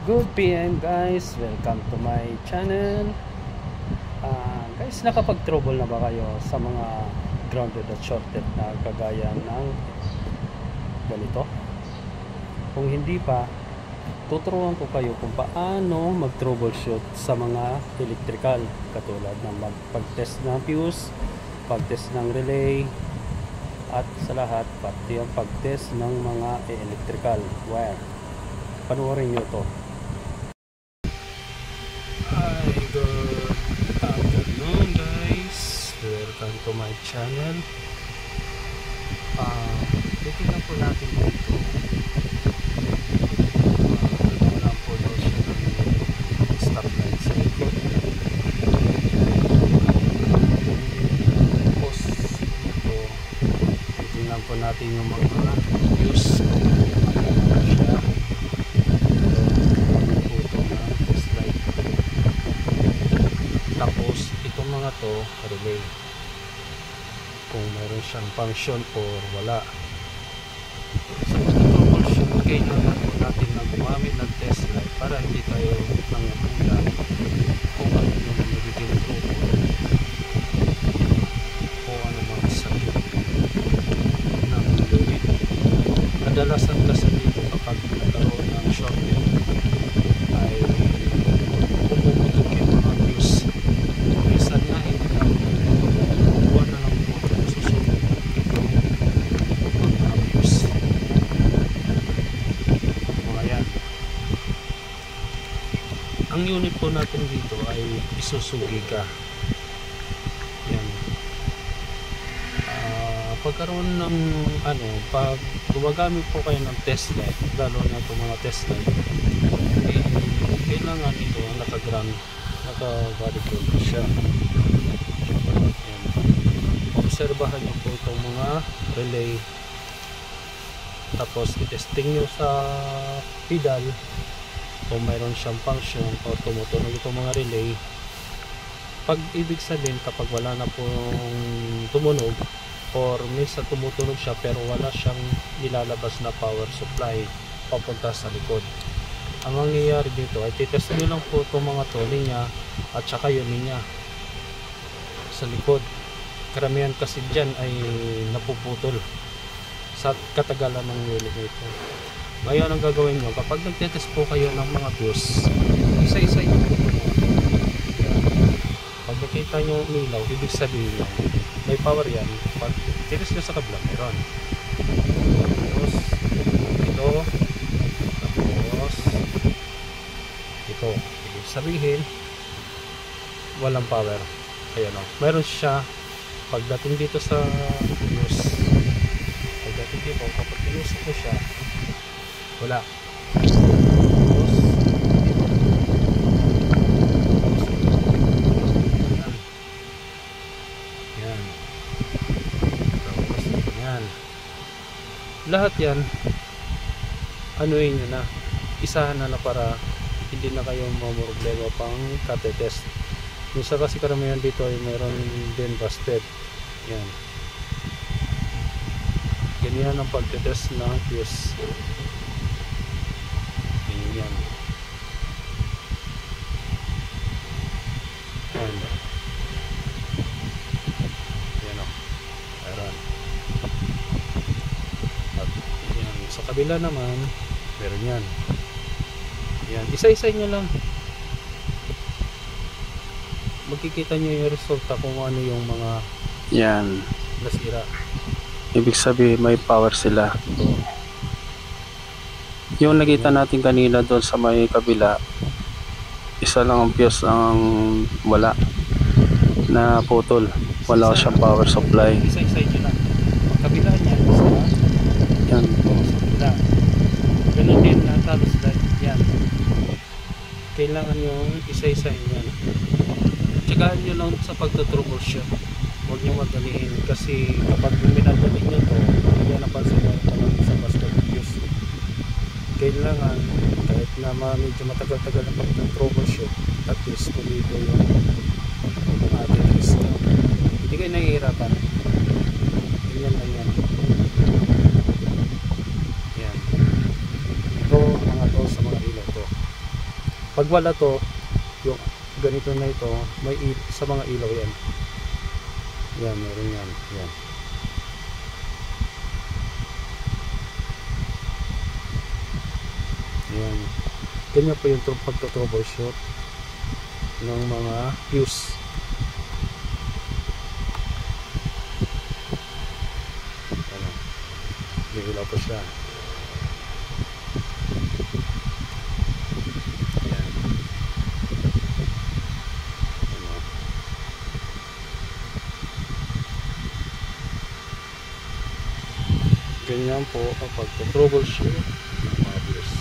Good PM guys, welcome to my channel. Guys, nakapag-trouble na ba kayo sa mga grounded at shorted na kagaya ng ganito? Kung hindi pa, tuturuan ko kayo kung paano mag-troubleshoot sa mga electrical, katulad ng pag-test ng fuse, pag-test ng relay, at sa lahat pati ang pag-test ng mga electrical wire. Panoorin nyo to. Hi, good afternoon guys, welcome to my channel. Titignan po natin dito. Wala po daw siya ng stoplight sa likod. Tapos ito, titignan po natin yung mga fuse. Tapos itong mga to relay, kung mayroon siyang function or wala. Sa pag-troubleshoot, kailangan po natin na gumamit ng test light para hindi tayo nangyayari kung ano yung nagiging trouble o ano mga sakit ng fluid. Kadalasan kasi dito kapag nagkaroon ng shorting ay pumuputok yung mga fuse. Minsan nga hindi na buwan na lang po susunod itong mga fuse. Mga yan. Ang unit po natin dito ay isusugi ka. Yan. Pagkaroon ng pag gumagamit po kayo ng test light, lalo na itong mga test light, kailangan ito naka-ground, naka-varicule siya. Ayan. Obserbahan nyo po itong mga relay, tapos itesting nyo sa pedal kung mayroon siyang function o tumutunog itong mga relay. Pag ibig sabihin, kapag wala na pong tumunog or minsan tumutunog siya pero wala siyang nilalabas na power supply papunta sa likod, ang mangyayari dito ay titest nyo lang po itong mga to, linya at saka yung linya sa likod. Karamihan kasi dyan ay napuputol sa katagalan ng unit nito. Ngayon ang gagawin nyo, kapag nagtitest po kayo ng mga fuse, isa-isa yung pag nakita nyo umilaw, ibig sabihin may power yan. Pag titest nyo sa kabila, meron. Tapos ito, tapos ito, ibig sabihin walang power. Ayan o, meron siya. Pagdating dito sa fuse, pagdating dito, kapag fuse ko siya, wala. Tapos yan, tapos yan, lahat yan anuin nyo na, isahan na para hindi na kayo mamroblema pang katetest. Minsan kasi karamihan dito ay mayroon din busted. Yan, ganyan ang pagtetest ng fuse. Yan. Yan. Yan o, meron. At yan, sa kabila naman meron yan. Yan, isa-isa nyo lang, magkikita nyo yung resulta kung ano yung mga yan nasira. Ibig sabihin may power sila. Yung nakita natin kanina doon sa may kabila, isa lang ang fuse ang wala na putol, wala siyang power supply. Isa-isa nyo lang, kabila niya yan, sa kabila ganun din na talos yan. Kailangan yung isa-isahin yan. Tsagaan nyo lang sa pagta-troubleshoot, huwag nyo madaliin, kasi kapag minadali nyo to, hindi napansin nyo talagang sa basta fuse. Kailangan kahit na medyo matagal-tagal na pagta-troubleshoot, at least tulido yung ating risk. Hindi kayo nahihirapan, ganyan lang yan. Yan, ito mga to sa mga ilaw to. Pag wala to, yung ganito na ito, may sa mga ilaw yan. Yan, meron yan. Yan. Yan. Ganyan po yung pagto-troubleshoot ng mga fuse. Ano, may ilaw po siya. Yan. Ano. Ganyan po ang pagto-troubleshoot ng mga fuse.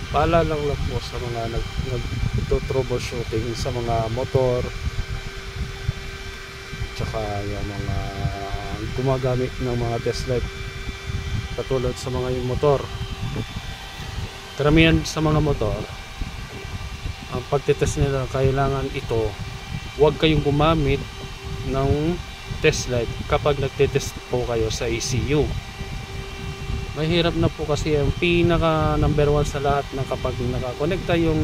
Paalala lang po sa mga nag-troubleshooting sa mga motor, tsaka yung mga gumagamit ng mga test light katulad sa mga yung motor. Karamihan sa mga motor, ang pagtitest nila kailangan ito, huwag kayong gumamit ng test light kapag nagtitest po kayo sa ECU. Mahirap na po kasi ang pinaka number 1 sa lahat na kapag nakakonekta yung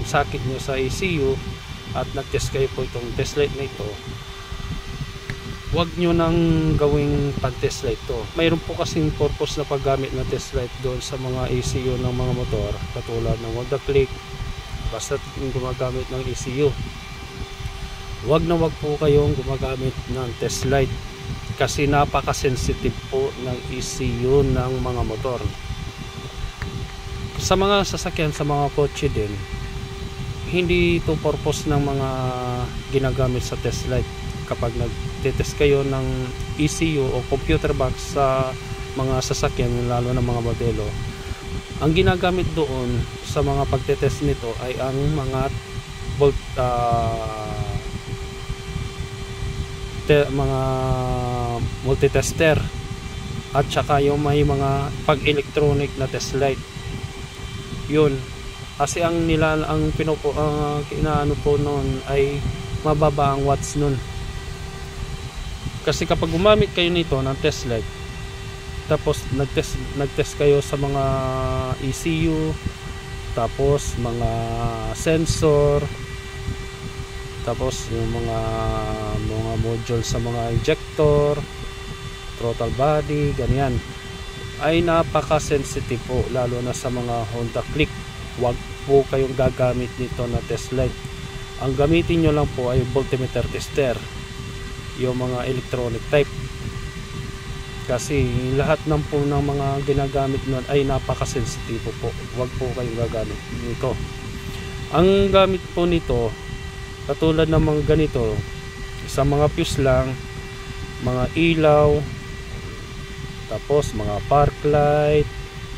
socket nyo sa ECU at nagtest kayo po itong test light na ito, huwag nyo nang gawing pag test light to. Mayroon po kasing purpose na paggamit ng test light doon sa mga ECU ng mga motor, katulad ng wag click, basta gumagamit ng ECU. Huwag na huwag po kayong gumagamit ng test light kasi napaka-sensitive po ng ECU ng mga motor. Sa mga sasakyan, sa mga kotse din, hindi ito purpose ng mga ginagamit sa test light. Kapag nagtitest kayo ng ECU o computer box sa mga sasakyan, lalo na mga modelo, ang ginagamit doon sa mga pagtitest nito ay ang mga mga multitester at saka yung may mga pag-electronic na test light. Yun kasi ang inaano po noon ay mababa ang watts nun. Kasi kapag gumamit kayo nito ng test light, tapos nagtest kayo sa mga ECU, tapos mga sensor, tapos yung mga module sa mga injector, throttle body, ganyan, ay napaka-sensitive po, lalo na sa mga Honda Click. Huwag po kayong gagamit nito na test light. Ang gamitin nyo lang po ay voltmeter tester, yung mga electronic type, kasi lahat ng po ng mga ginagamit nun ay napaka-sensitive po. Huwag po kayong gagamit nito. Ang gamit po nito, katulad ng mga ganito, sa mga fuse lang, mga ilaw, tapos mga park light,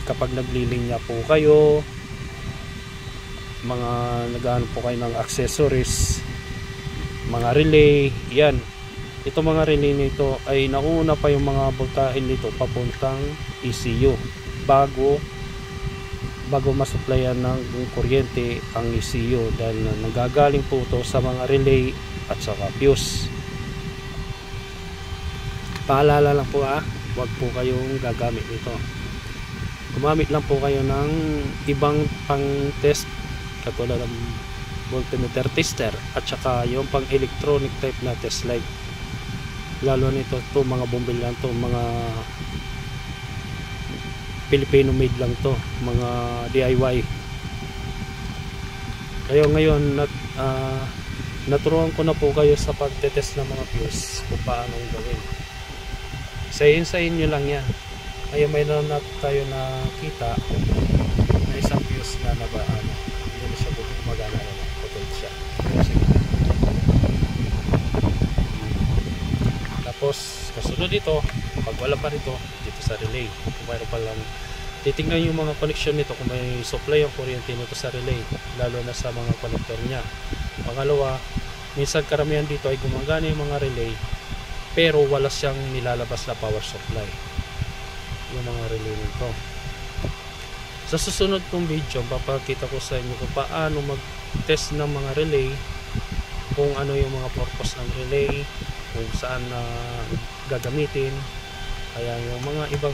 kapag naglilinya po kayo, mga nagaano po kayo ng accessories, mga relay, yan. Ito mga relay nito ay nauna pa yung mga voltahe nito papuntang ECU bago masupplyan ng kuryente ang ECU, dahil nagagaling po ito sa mga relay at saka fuse. Paalala lang po huwag po kayong gagamit nito. Gumamit lang po kayo ng ibang pang test katulad ng voltmeter tester at saka yung pang electronic type na test light. Lalo nito to mga bumbil lang to, mga Filipino made lang to, mga DIY. Kayo ngayon naturuan ko na po kayo sa pagtetest ng mga fuse kung paano gawin. Sa inyo lang yan. Kaya mayroon na tayo nakita na isang fuse na hindi na siya gumagana, putol siya. Tapos kasunod dito, pag wala pa rito, dito sa relay, kung mayroon pa lang, titingnan yung mga connection nito kung may supply ang kuryente nito sa relay, lalo na sa mga connector nya. Pangalawa, minsan karamihan dito ay gumagana yung mga relay pero wala siyang nilalabas na power supply, yung mga relay nito. Sa susunod kong video, papakita ko sa inyo kung paano mag-test ng mga relay, kung ano yung mga purpose ng relay, kung saan na gagamitin. Kaya yung mga ibang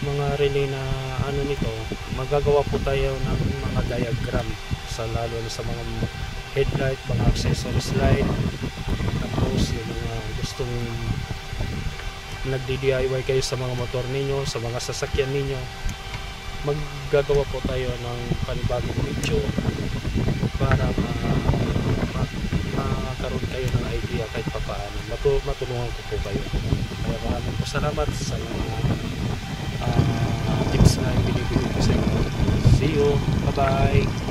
mga relay na ano nito, magagawa po tayo ng mga diagram sa lalo na sa mga headlight, mga accessories light, tapos yung mga gustong nagdi-DIY kayo sa mga motor ninyo, sa mga sasakyan ninyo, maggagawa po tayo ng panibagong video para magkaroon kayo ng idea kahit papaano. Matulungan ko po kayo. Kaya maraming po salamat sa mga tips na ibinibigay ko sa inyo. See you. Bye bye.